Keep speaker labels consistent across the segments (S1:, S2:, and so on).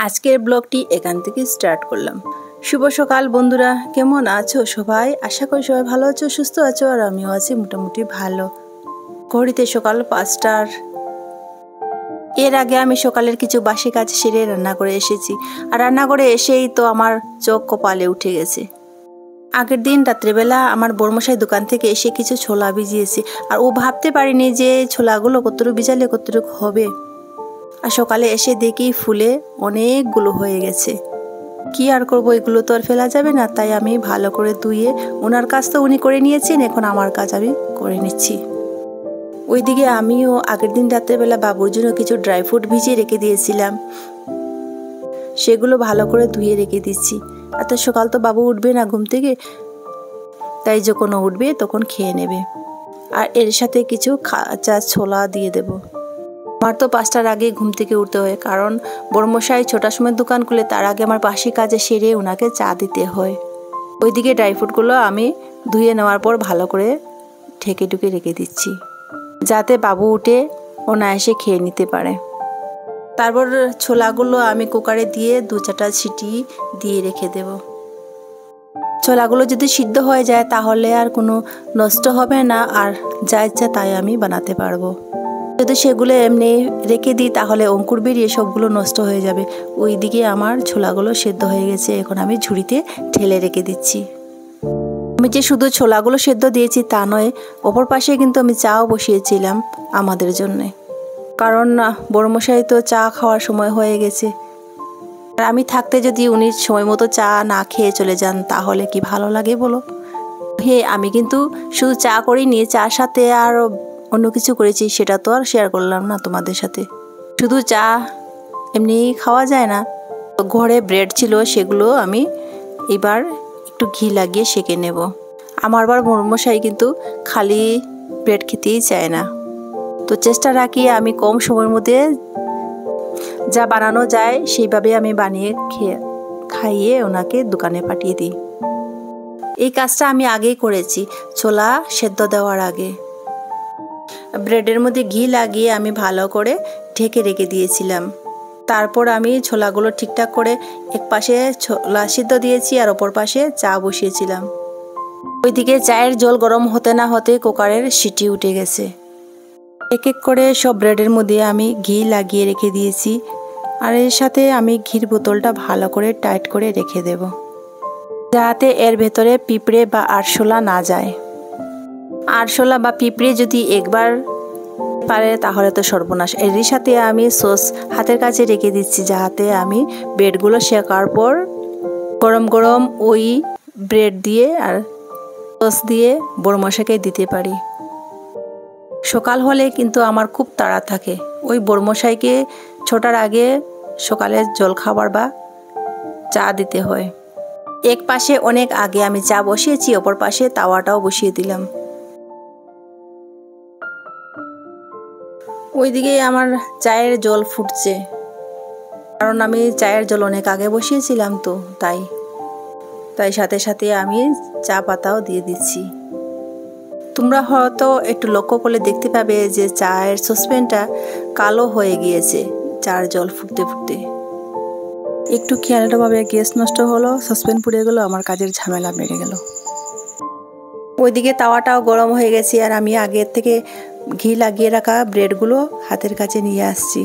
S1: আজকের ব্লগটি এখান থেকে স্টার্ট করলাম। শুভ সকাল বন্ধুরা, কেমন আছো সবাই? আশা করি সবাই ভালো আছো, সুস্থ আছো, আর আমিও আছি মোটামুটি ভালো। ঘড়িতে সকাল 5টার। এর আগে আমি সকালের কিছু বাসি কাজ সেরে রান্না করে এসেছি, আর রান্না করে এসেই তো আমার চোখ কপালে উঠে গেছে। আগের দিন রাত্রেবেলা আমার বড়মশাই দোকান থেকে এসে কিছু ছোলা ভিজিয়েছে, আর ও ভাবতে পারিনি যে ছোলাগুলো কতটুকু ভিজালে কতটুকু হবে। আর সকালে এসে দেখি ফুলে অনেকগুলো হয়ে গেছে। কি আর করবো, এগুলো তো আর ফেলা যাবে না, তাই আমি ভালো করে ধুয়ে, ওনার কাজ তো উনি করে নিয়েছেন, এখন আমার কাজ আমি করে নিচ্ছি। ওইদিকে আমিও আগের দিন রাত্রেবেলা বাবুর জন্য কিছু ড্রাই ফ্রুট ভিজিয়ে রেখে দিয়েছিলাম, সেগুলো ভালো করে ধুয়ে রেখে দিচ্ছি। এত সকাল তো বাবু উঠবে না ঘুম থেকে, তাই যখন উঠবে তখন খেয়ে নেবে। আর এর সাথে কিছু কাঁচা ছোলা দিয়ে দেব। আমার তো 5টার আগে ঘুম থেকে উঠতে হয়, কারণ বড়মশাই 6টার সময় দোকান খুলে, তার আগে আমার বাসি কাজে সেরে ওনাকে চা দিতে হয়। ওইদিকে ড্রাই ফ্রুটগুলো আমি ধুয়ে নেওয়ার পর ভালো করে ঢেকে ঢুকে রেখে দিচ্ছি, যাতে বাবু উঠে অনায়াসে খেয়ে নিতে পারে। তারপর ছোলাগুলো আমি কুকারে দিয়ে 2-4টা সিটি দিয়ে রেখে দেব। ছোলাগুলো যদি সিদ্ধ হয়ে যায় তাহলে আর কোনো নষ্ট হবে না, আর যা ইচ্ছা তাই আমি বানাতে পারবো। যদি সেগুলো এমনি রেখে দিই তাহলে অঙ্কুর বেরিয়ে সবগুলো নষ্ট হয়ে যাবে। ওইদিকে আমার ছোলাগুলো সেদ্ধ হয়ে গেছে, এখন আমি ঝুড়িতে ঢেলে রেখে দিচ্ছি। আমি যে শুধু ছোলাগুলো সেদ্ধ দিয়েছি তা নয়, অপর পাশে কিন্তু আমি চাও বসিয়েছিলাম আমাদের জন্যে, কারণ বড়মশাই তো চা খাওয়ার সময় হয়ে গেছে। আর আমি থাকতে যদি উনি সময় মতো চা না খেয়ে চলে যান তাহলে কি ভালো লাগে বলো? আমি কিন্তু শুধু চা করিনি, চার সাথে আর অন্য কিছু করেছি, সেটা তো আর শেয়ার করলাম না তোমাদের সাথে। শুধু চা এমনি খাওয়া যায় না, ঘরে ব্রেড ছিল, সেগুলো আমি এবার একটু ঘি লাগিয়ে সেঁকে নেব। আমার বড়মশাই কিন্তু খালি ব্রেড খেতেই চায় না, তো চেষ্টা রাখি আমি কম সময়ের মধ্যে যা বানানো যায় সেইভাবে আমি বানিয়ে খাইয়ে ওনাকে দোকানে পাঠিয়ে দিই। এই কাজটা আমি আগেই করেছি, ছোলা সেদ্ধ দেওয়ার আগে। ব্রেডের মধ্যে ঘি লাগিয়ে আমি ভালো করে ঢেকে রেখে দিয়েছিলাম। তারপর আমি ছোলাগুলো ঠিকঠাক করে এক পাশে ছোলা সিদ্ধ দিয়েছি, আর অপর পাশে চা বসিয়েছিলাম। ওইদিকে চায়ের জল গরম হতে না হতে কুকারের সিটি উঠে গেছে। এক এক করে সব ব্রেডের মধ্যে আমি ঘি লাগিয়ে রেখে দিয়েছি, আর এর সাথে আমি ঘির বোতলটা ভালো করে টাইট করে রেখে দেব, যাতে এর ভেতরে পিঁপড়ে বা আরশোলা না যায়। আরশোলা বা পিঁপড়ে যদি একবার পারে তাহলে তো সর্বনাশ। এরই সাথে আমি সস হাতের কাছে রেখে দিচ্ছি, যাতে আমি ব্রেডগুলো শেকার পর গরম গরম ওই ব্রেড দিয়ে আর সস দিয়ে বড়মশাইকে দিতে পারি। সকাল হলে কিন্তু আমার খুব তাড়া থাকে, ওই বড়মশাইকে 6টার আগে সকালে জলখাবার বা চা দিতে হয়। এক পাশে অনেক আগে আমি চা বসিয়েছি, অপর পাশে তাওয়াটাও বসিয়ে দিলাম। ওইদিকে আমার চায়ের জল ফুটছে, কারণ আমি চায়ের জল অনেক আগে বসিয়েছিলাম, তো তাই সাথে সাথে আমি চা পাতাও দিয়ে দিচ্ছি। তোমরা হয়তো একটু লক্ষ্য করলে দেখতে পাবে যে চায়ের সসপ্যানটা কালো হয়ে গিয়েছে চার জল ফুটতে ফুটতে। একটু খেয়ালভাবে গ্যাস নষ্ট হলো, সসপ্যান পুড়ে গেল, আমার কাজের ঝামেলা বেড়ে গেল। ওইদিকে তাওয়াটাও গরম হয়ে গেছে, আর আমি আগের থেকে ঘি লাগিয়ে রাখা ব্রেডগুলো হাতের কাছে নিয়ে আসছি।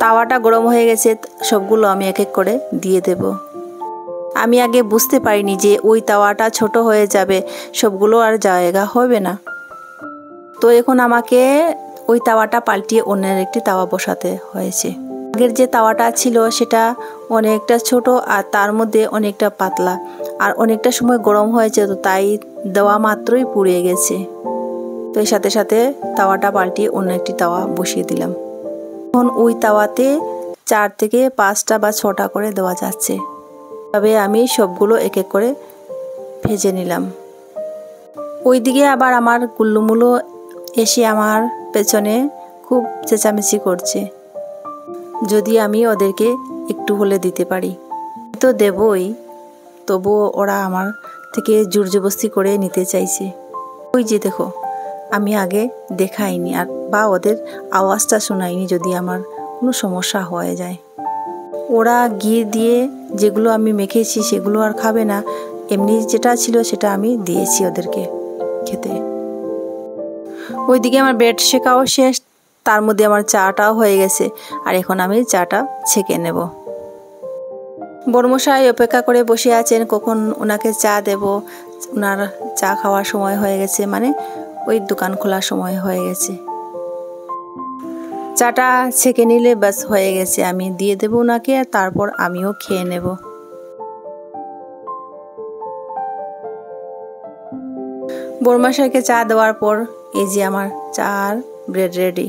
S1: তাওয়াটা গরম হয়ে গেছে, সবগুলো আমি এক এক করে দিয়ে দেব। আমি আগে বুঝতে পারিনি যে ওই তাওয়াটা ছোট হয়ে যাবে, সবগুলো আর জায়গা হবে না। তো এখন আমাকে ওই তাওয়াটা পাল্টিয়ে অন্যের একটি তাওয়া বসাতে হয়েছে। আগের যে তাওয়াটা ছিল সেটা অনেকটা ছোট, আর তার মধ্যে অনেকটা পাতলা, আর অনেকটা সময় গরম হয়েছে, তো তাই দেওয়া মাত্রই পুড়ে গেছে। তো এর সাথে সাথে তাওয়াটা পাল্টিয়ে অন্য একটি তাওয়া বসিয়ে দিলাম। এখন ওই তাওয়াতে 4 থেকে 5টা বা 6টা করে দেওয়া যাচ্ছে। তবে আমি সবগুলো এক এক করে ভেজে নিলাম। ওইদিকে আবার আমার গুল্লুমুলো এসে আমার পেছনে খুব চেঁচামেচি করছে, যদি আমি ওদেরকে একটু হলে দিতে পারি। তো দেবই, তবুও ওরা আমার থেকে জোরজবস্তি করে নিতে চাইছে। ওই যে দেখো, আমি আগে দেখাইনি আর বা ওদের আওয়াজটা শোনাইনি যদি আমার কোনো সমস্যা হয়ে যায়। ওরা ঘি দিয়ে যেগুলো আমি মেখেছি সেগুলো আর খাবে না, এমনি যেটা ছিল সেটা আমি দিয়েছি ওদেরকে খেতে। ওইদিকে আমার ব্রেড শেখাও শেষ, তার মধ্যে আমার চাটাও হয়ে গেছে, আর এখন আমি চাটা ছেঁকে নেব। বড়মশাই অপেক্ষা করে বসে আছেন কখন ওনাকে চা দেব। ওনার চা খাওয়ার সময় হয়ে গেছে, মানে ওই দোকান খোলার সময় হয়ে গেছে। চাটা ছেঁকে নিলে ব্যাস হয়ে গেছে, আমি দিয়ে দেব ওনাকে, আর তারপর আমিও খেয়ে নেব। বড়মশাইকে চা দেওয়ার পর এই যে আমার চা আর ব্রেড রেডি।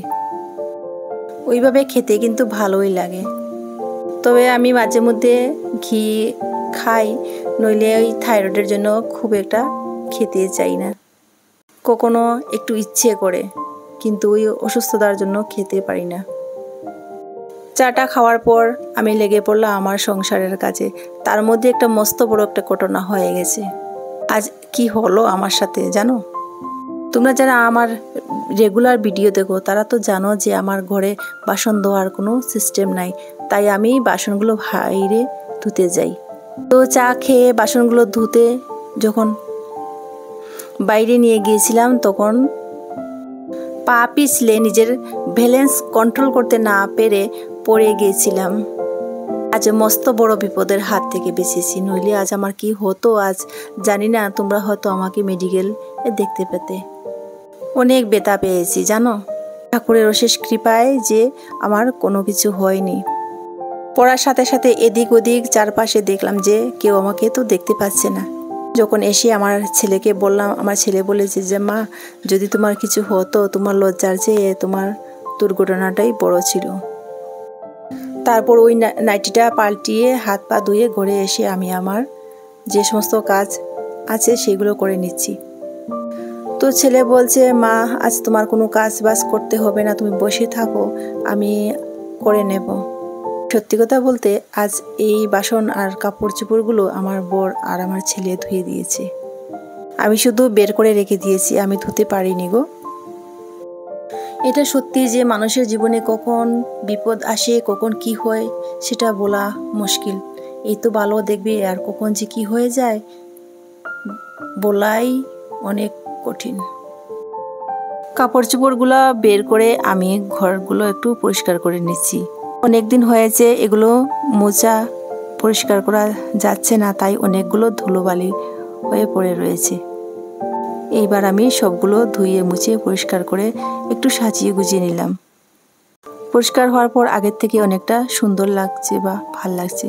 S1: ওইভাবে খেতে কিন্তু ভালোই লাগে, তবে আমি মাঝে মধ্যে ঘি খাই, নইলে ওই থাইরয়েডের জন্য খুব একটা খেতে চাই না। কখনো একটু ইচ্ছে করে, কিন্তু ওই অসুস্থতার জন্য খেতে পারি না। চাটা খাওয়ার পর আমি লেগে পড়লাম আমার সংসারের কাজে। তার মধ্যে একটা মস্ত বড় একটা ঘটনা হয়ে গেছে। আজ কি হলো আমার সাথে জানো? তোমরা যারা আমার রেগুলার ভিডিও দেখো তারা তো জানো যে আমার ঘরে বাসন ধোয়ার কোনো সিস্টেম নাই, তাই আমি বাসনগুলো বাইরে ধুতে যাই। তো চা খেয়ে বাসনগুলো ধুতে যখন বাইরে নিয়ে গিয়েছিলাম তখন পা পিছলে নিজের ব্যালেন্স কন্ট্রোল করতে না পেরে পড়ে গিয়েছিলাম। আজ মস্ত বড় বিপদের হাত থেকে বেঁচেছি, নইলে আজ আমার কি হতো আজ জানি না। তোমরা হয়তো আমাকে মেডিকেল দেখতে পেতে। অনেক ব্যথা পেয়েছি জানো, ঠাকুরের অশেষ কৃপায় যে আমার কোনো কিছু হয়নি। পড়ার সাথে সাথে এদিক ওদিক চারপাশে দেখলাম যে কেউ আমাকে তো দেখতে পাচ্ছে না। যখন এসে আমার ছেলেকে বললাম, আমার ছেলে বলেছে যে মা, যদি তোমার কিছু হতো তোমার লজ্জার চেয়ে তোমার দুর্ঘটনাটাই বড় ছিল। তারপর ওই নাইটিটা পাল্টিয়ে হাত পা ধুয়ে ঘরে এসে আমি আমার যে সমস্ত কাজ আছে সেগুলো করে নিচ্ছি। তো ছেলে বলছে মা, আজ তোমার কোনো কাজ বাজ করতে হবে না, তুমি বসে থাকো, আমি করে নেব। সত্যি কথা বলতে আজ এই বাসন আর কাপড় চোপড়গুলো আমার বর আর আমার ছেলে ধুয়ে দিয়েছে। আমি শুধু বের করে রেখে দিয়েছি, আমি ধুতে পারিনি গো। এটা সত্যি যে মানুষের জীবনে কখন বিপদ আসে, কখন কি হয় সেটা বলা মুশকিল। এই তো ভালো দেখবে, আর কখন যে কি হয়ে যায় বলাই অনেক কঠিন। কাপড় চোপড়গুলো বের করে আমি ঘরগুলো একটু পরিষ্কার করে নিচ্ছি। অনেকদিন হয়েছে এগুলো মোছা পরিষ্কার করা যাচ্ছে না, তাই অনেকগুলো ধুলোবালি হয়ে পড়ে রয়েছে। এইবার আমি সবগুলো ধুয়ে মুছে পরিষ্কার করে একটু সাজিয়ে গুজিয়ে নিলাম। পরিষ্কার হওয়ার পর আগের থেকে অনেকটা সুন্দর লাগছে বা ভাল লাগছে।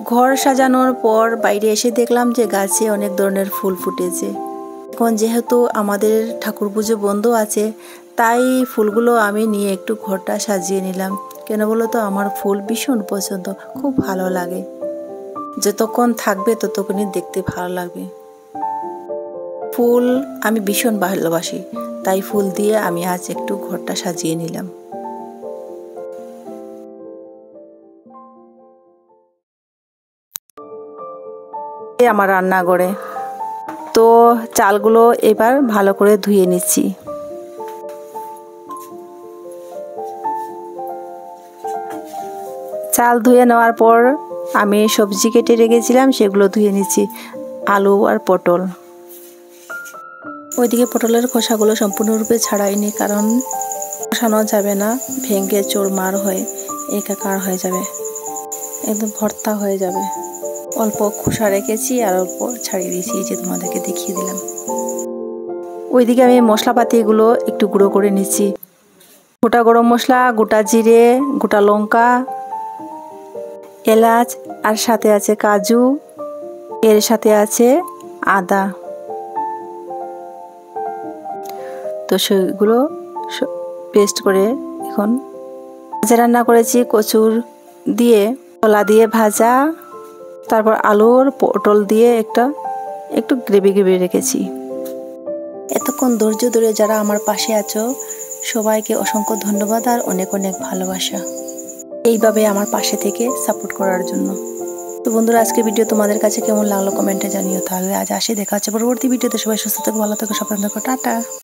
S1: ঘর সাজানোর পর বাইরে এসে দেখলাম যে গাছে অনেক ধরনের ফুল ফুটেছে। এখন যেহেতু আমাদের ঠাকুর পুজো বন্ধ আছে, তাই ফুলগুলো আমি নিয়ে একটু ঘরটা সাজিয়ে নিলাম। কেন বলো তো, আমার ফুল ভীষণ পছন্দ, খুব ভালো লাগে। যতক্ষণ থাকবে ততক্ষণই দেখতে ভালো লাগবে। ফুল আমি ভীষণ ভালোবাসি, তাই ফুল দিয়ে আমি আজ একটু ঘরটা সাজিয়ে নিলাম। আমার রান্নাঘরে তো চালগুলো এবার ভালো করে ধুয়ে নিচ্ছি। চাল ধুয়ে নেওয়ার পর আমি সবজি কেটে রেখেছিলাম সেগুলো ধুয়ে নিচ্ছি, আলু আর পটল। ওইদিকে পটলের খোসাগুলো সম্পূর্ণরূপে ছাড়াইনি, কারণ খোসানো যাবে না, ভেঙে চোরমার হয়ে একাকার হয়ে যাবে, একদম ভর্তা হয়ে যাবে। অল্প খোসা রেখেছি আর অল্প ছাড়িয়ে দিয়েছি, যে তোমাদেরকে দেখিয়ে দিলাম। ওইদিকে আমি মশলাপাতিগুলো একটু গুঁড়ো করে নিচ্ছি। গোটা গরম মশলা, গোটা জিরে, গোটা লঙ্কা, এলাচ, আর সাথে আছে কাজু, এর সাথে আছে আদা। তো সেগুলো পেস্ট করে এখন রান্না করেছি কচুর দিয়ে, কলা দিয়ে ভাজা, তারপর আলুর পটল দিয়ে একটু গ্রেভি রেখেছি। এতক্ষণ ধৈর্য ধরে যারা আমার পাশে আছো সবাইকে অসংখ্য ধন্যবাদ আর অনেক অনেক ভালোবাসা, এইভাবে আমার পাশে থেকে সাপোর্ট করার জন্য। তো বন্ধুরা, আজকে ভিডিও তোমাদের কাছে কেমন লাগলো কমেন্টে জানিও। তাহলে আজ আসি, দেখা হচ্ছে পরবর্তী ভিডিওতে। সবাই সুস্থ থেকো, ভালো থেকো, সাবধান থেকো, টাটা।